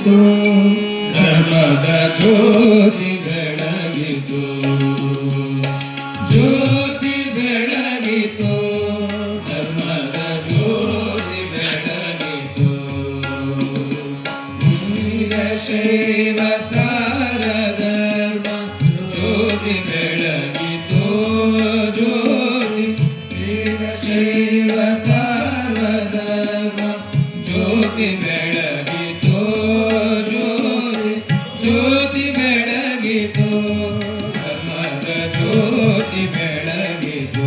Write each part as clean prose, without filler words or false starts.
ಬೆಳಗಿತು ಧರ್ಮದ ಜ್ಯೋತಿ ಬೆಳಗಿತು ಜ್ಯೋತಿ ಬೆಳಗಿತು ಧರ್ಮದ ಜ್ಯೋತಿ ಬೆಳಗಿತು ವೀರಶೈವ ಸಾರ ಧರ್ಮ ಜ್ಯೋತಿ ಬೆಳಗಿತು ಜ್ಯೋತಿ ವೀರಶೈವ ಸಾರ ಧರ್ಮ ಜ್ಯೋತಿ ಬೆಳಗಿತು ಜ್ಯೋತಿ ಜ್ಯೋತಿ ಬೆಳಗಿತು ಧರ್ಮದ ಜ್ಯೋತಿ ಬೆಳಗಿತು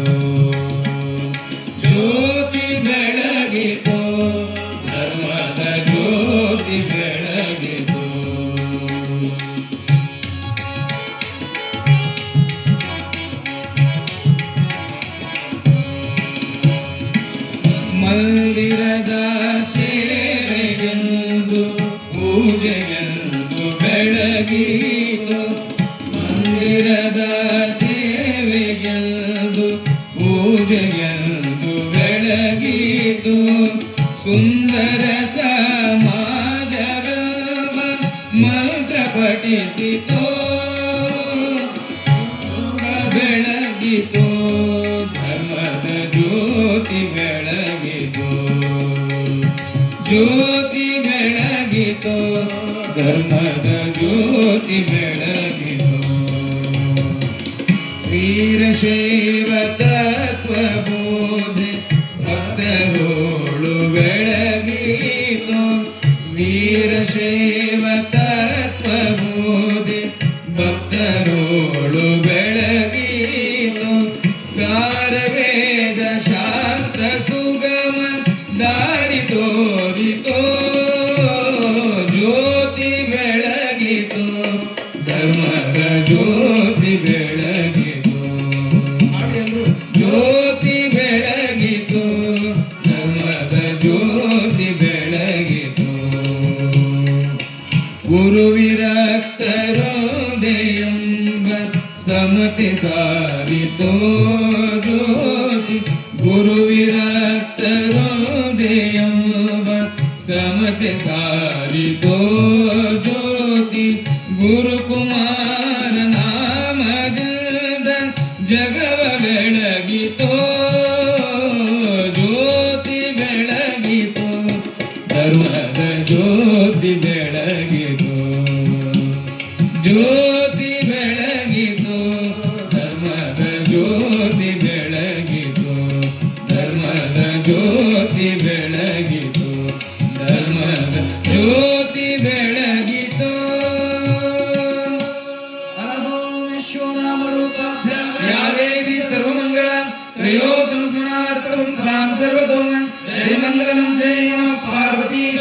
ಜ್ಯೋತಿ ಬೆಳಗಿತು ಧರ್ಮದ ಜ್ಯೋತಿ ಬೆಳಗಿತು ಮಂದಿರದ ಸೇವೆಗೆಂದು ಪೂಜೆಗೆಂದು ಬೆಳಗಿತು ಮಂದಿರದ ಸೇವೆಗೆಂದು ಪೂಜೆಗೆಂದು ಬೆಳಗಿತು ಸುಂದರ ಸಮಾಜವೆಂಬ ಮಂತ್ರ ಪಠಿಸಿತು ಬೆಳಗಿತು ಧರ್ಮದ ಜ್ಯೋತಿ ಬೆಳಗಿತು ಜ್ಯೋತಿ ಬೆಳಗಿತು ಧರ್ಮದ ಜ್ಯೋತಿ ಬೆಳಗಿತು ವೀರಶೈವ ತತ್ವಬೋಧೆ ಭಕ್ತರೋಳು ಬೆಳಗಿತು ವೀರಶೈವ ತತ್ವಬೋಧೆ ಭಕ್ತರೋಳು ಬೆಳಗಿತು ಸಾರವೇದ ಶಾಸ್ತ್ರ ಸುಗಮ ದಾರಿ ತೋರಿತು ಜ್ಯೋತಿ ಬೆಳಗಿತು ಧರ್ಮದ ಜ್ಯೋತಿ ಬೆಳಗಿತು ಜ್ಯೋತಿ ಬೆಳಗಿತು ಧರ್ಮದ ಜ್ಯೋತಿ ಬೆಳಗಿತು ಗುರು ವಿರಕ್ತರೋದೆಯೆಂಬ ಸಮತೆ ಸಾರಿತೋ ಜ್ಯೋತಿ ಗುರು ವಿರಕ್ತರೋದೆಯೆಂಬ ಸಮತೆ ಸಾರಿತೋ ಜ್ಯೋತಿ ಗುರುಕುಮಾರ ನಾಮದಿಂದ ಜಗವ ಬೆಳಗಿತೋ ಜ್ಯೋತಿ ಬೆಳಗಿತು ಧರ್ಮದ ಜ್ಯೋತಿ ಬೆಳಗಿತು ಜ್ಯೋತಿ ಬೆಳಗಿತು ಧರ್ಮದ ಜ್ಯೋತಿ ಬೆಳಗಿತು ಧರ್ಮದ ಜ್ಯೋತಿ ಬೆಳಗಿತು ಧರ್ಮದ ಜ್ಯೋತಿ ಬೆಳಗಿತು या देवी सर्वमंगला त्रयो संगुणार्थं सदां सर्वतोमं जय मंगलम जय